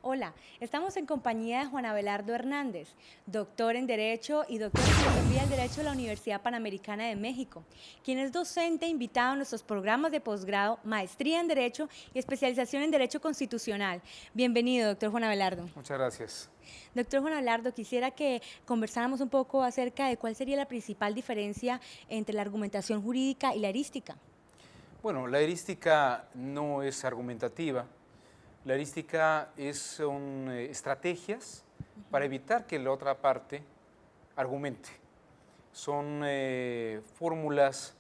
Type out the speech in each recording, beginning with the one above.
Hola, estamos en compañía de Juan Abelardo Hernández, doctor en Derecho y doctor en Filosofía del Derecho de la Universidad Panamericana de México, quien es docente invitado a nuestros programas de posgrado, maestría en Derecho y especialización en Derecho Constitucional. Bienvenido, doctor Juan Abelardo. Muchas gracias. Doctor Juan Abelardo, quisiera que conversáramos un poco acerca de cuál sería la principal diferencia entre la argumentación jurídica y la erística. Bueno, la heurística no es argumentativa. La heurística son estrategias para evitar que la otra parte argumente. Son fórmulas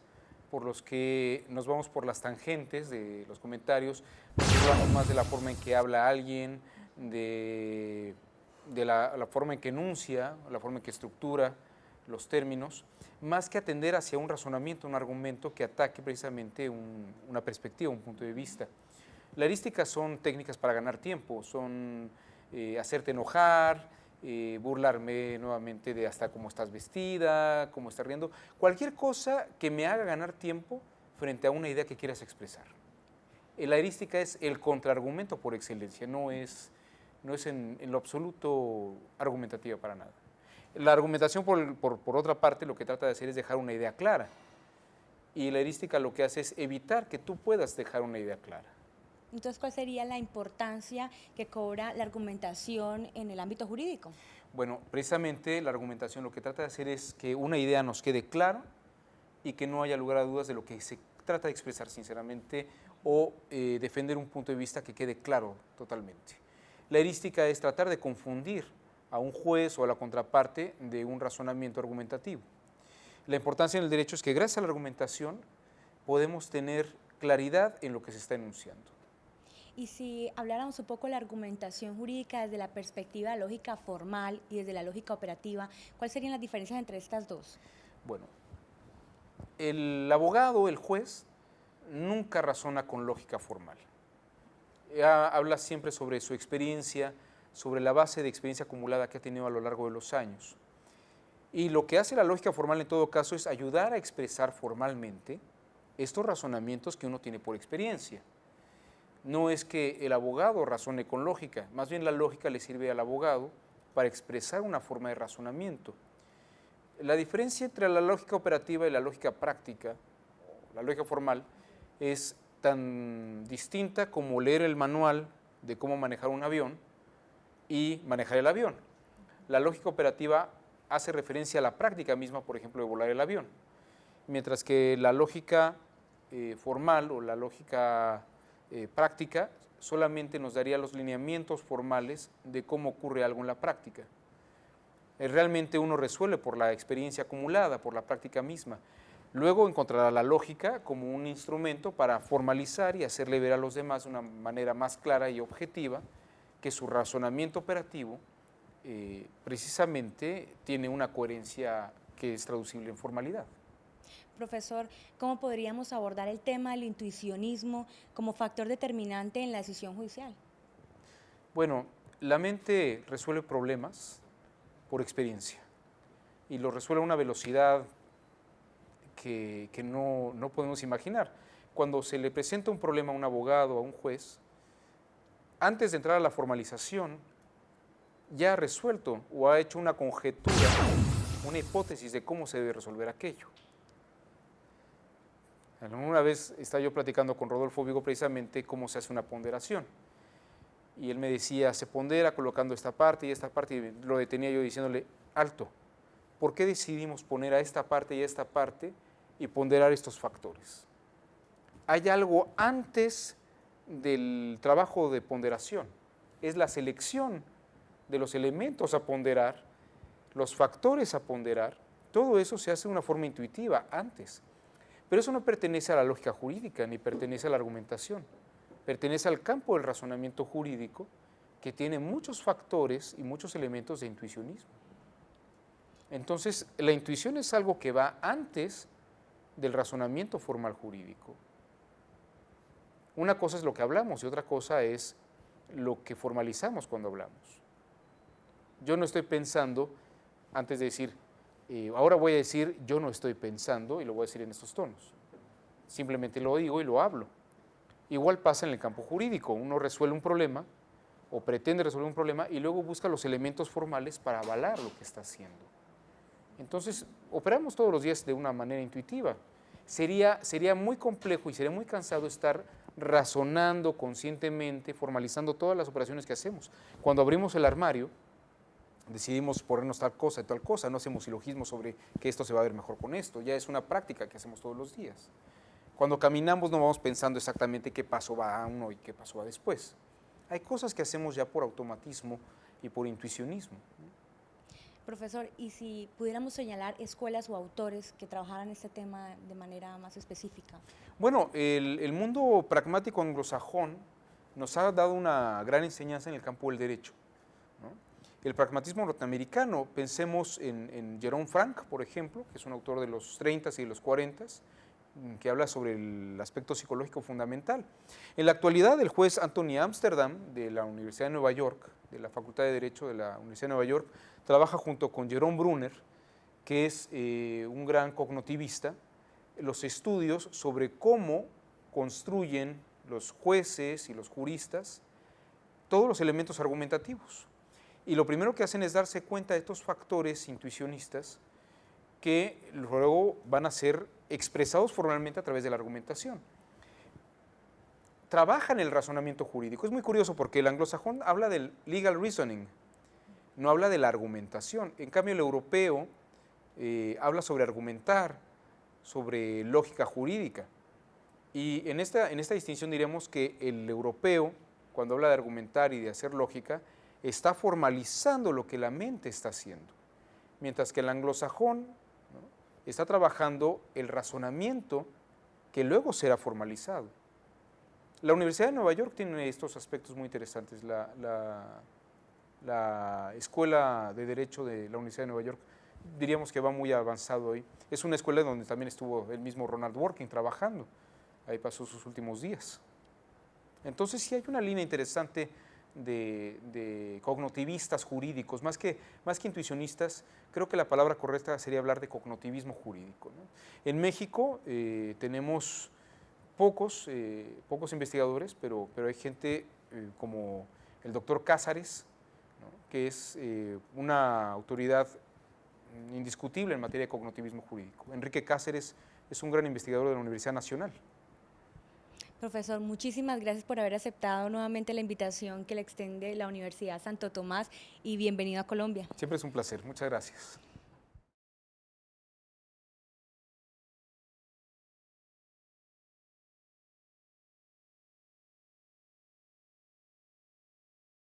por los que nos vamos por las tangentes de los comentarios, nos hablamos más de la forma en que habla alguien, de la forma en que enuncia, la forma en que estructura los términos, más que atender hacia un razonamiento, un argumento que ataque precisamente una perspectiva, un punto de vista. La heurística son técnicas para ganar tiempo, son hacerte enojar, burlarme nuevamente de hasta cómo estás vestida, cómo estás riendo, cualquier cosa que me haga ganar tiempo frente a una idea que quieras expresar. La heurística es el contraargumento por excelencia, no es en lo absoluto argumentativa para nada. La argumentación, por otra parte, lo que trata de hacer es dejar una idea clara. Y la heurística lo que hace es evitar que tú puedas dejar una idea clara. Entonces, ¿cuál sería la importancia que cobra la argumentación en el ámbito jurídico? Bueno, precisamente la argumentación lo que trata de hacer es que una idea nos quede clara y que no haya lugar a dudas de lo que se trata de expresar sinceramente o defender un punto de vista que quede claro totalmente. La heurística es tratar de confundir a un juez o a la contraparte de un razonamiento argumentativo. La importancia en el derecho es que gracias a la argumentación podemos tener claridad en lo que se está enunciando. Y si habláramos un poco de la argumentación jurídica desde la perspectiva lógica formal y desde la lógica operativa, ¿cuáles serían las diferencias entre estas dos? Bueno, el abogado, el juez, nunca razona con lógica formal. Habla siempre sobre su experiencia, sobre la base de experiencia acumulada que ha tenido a lo largo de los años. Y lo que hace la lógica formal en todo caso es ayudar a expresar formalmente estos razonamientos que uno tiene por experiencia. No es que el abogado razone con lógica, más bien la lógica le sirve al abogado para expresar una forma de razonamiento. La diferencia entre la lógica operativa y la lógica práctica, la lógica formal, es tan distinta como leer el manual de cómo manejar un avión y manejar el avión. La lógica operativa hace referencia a la práctica misma, por ejemplo, de volar el avión, mientras que la lógica formal o la lógica práctica solamente nos daría los lineamientos formales de cómo ocurre algo en la práctica. Realmente uno resuelve por la experiencia acumulada, por la práctica misma. Luego encontrará la lógica como un instrumento para formalizar y hacerle ver a los demás de una manera más clara y objetiva que su razonamiento operativo precisamente tiene una coherencia que es traducible en formalidad. Profesor, ¿cómo podríamos abordar el tema del intuicionismo como factor determinante en la decisión judicial? Bueno, la mente resuelve problemas por experiencia y lo resuelve a una velocidad que no podemos imaginar. Cuando se le presenta un problema a un abogado, a un juez, antes de entrar a la formalización, ya ha resuelto o ha hecho una conjetura, una hipótesis de cómo se debe resolver aquello. Una vez estaba yo platicando con Rodolfo Vigo precisamente cómo se hace una ponderación. Y él me decía, se pondera colocando esta parte, y lo detenía yo diciéndole, alto, ¿por qué decidimos poner a esta parte y a esta parte y ponderar estos factores? Hay algo antes del trabajo de ponderación, es la selección de los elementos a ponderar, los factores a ponderar, todo eso se hace de una forma intuitiva antes. Pero eso no pertenece a la lógica jurídica ni pertenece a la argumentación, pertenece al campo del razonamiento jurídico que tiene muchos factores y muchos elementos de intuicionismo. Entonces, la intuición es algo que va antes del razonamiento formal jurídico. Una cosa es lo que hablamos y otra cosa es lo que formalizamos cuando hablamos. Yo no estoy pensando, antes de decir, ahora voy a decir yo no estoy pensando y lo voy a decir en estos tonos. Simplemente lo digo y lo hablo. Igual pasa en el campo jurídico, uno resuelve un problema o pretende resolver un problema y luego busca los elementos formales para avalar lo que está haciendo. Entonces, operamos todos los días de una manera intuitiva. Sería muy complejo y sería muy cansado estar razonando conscientemente, formalizando todas las operaciones que hacemos. Cuando abrimos el armario, decidimos ponernos tal cosa y tal cosa, no hacemos silogismos sobre que esto se va a ver mejor con esto, ya es una práctica que hacemos todos los días. Cuando caminamos no vamos pensando exactamente qué paso va a uno y qué paso va después. Hay cosas que hacemos ya por automatismo y por intuicionismo. Profesor, y si pudiéramos señalar escuelas o autores que trabajaran este tema de manera más específica. Bueno, el mundo pragmático anglosajón nos ha dado una gran enseñanza en el campo del derecho, ¿no? El pragmatismo norteamericano, pensemos en Jerome Frank, por ejemplo, que es un autor de los 30 y de los 40, que habla sobre el aspecto psicológico fundamental. En la actualidad, el juez Anthony Amsterdam, de la Universidad de Nueva York, de la Facultad de Derecho de la Universidad de Nueva York, trabaja junto con Jerome Brunner, que es un gran cognitivista, los estudios sobre cómo construyen los jueces y los juristas todos los elementos argumentativos. Y lo primero que hacen es darse cuenta de estos factores intuicionistas que luego van a ser expresados formalmente a través de la argumentación. Trabajan el razonamiento jurídico. Es muy curioso porque el anglosajón habla del legal reasoning, no habla de la argumentación. En cambio, el europeo habla sobre argumentar, sobre lógica jurídica. Y en esta distinción diríamos que el europeo, cuando habla de argumentar y de hacer lógica, está formalizando lo que la mente está haciendo, mientras que el anglosajón, ¿no?, está trabajando el razonamiento que luego será formalizado. La Universidad de Nueva York tiene estos aspectos muy interesantes. La Escuela de Derecho de la Universidad de Nueva York, diríamos que va muy avanzado hoy. Es una escuela donde también estuvo el mismo Ronald Dworkin trabajando. Ahí pasó sus últimos días. Entonces sí hay una línea interesante de cognitivistas jurídicos, más que intuicionistas. Creo que la palabra correcta sería hablar de cognitivismo jurídico, ¿no? En México tenemos pocos investigadores, pero hay gente como el doctor Cázares, ¿no?, que es una autoridad indiscutible en materia de cognitivismo jurídico. Enrique Cáceres es un gran investigador de la Universidad Nacional. Profesor, muchísimas gracias por haber aceptado nuevamente la invitación que le extiende la Universidad Santo Tomás y bienvenido a Colombia. Siempre es un placer. Muchas gracias.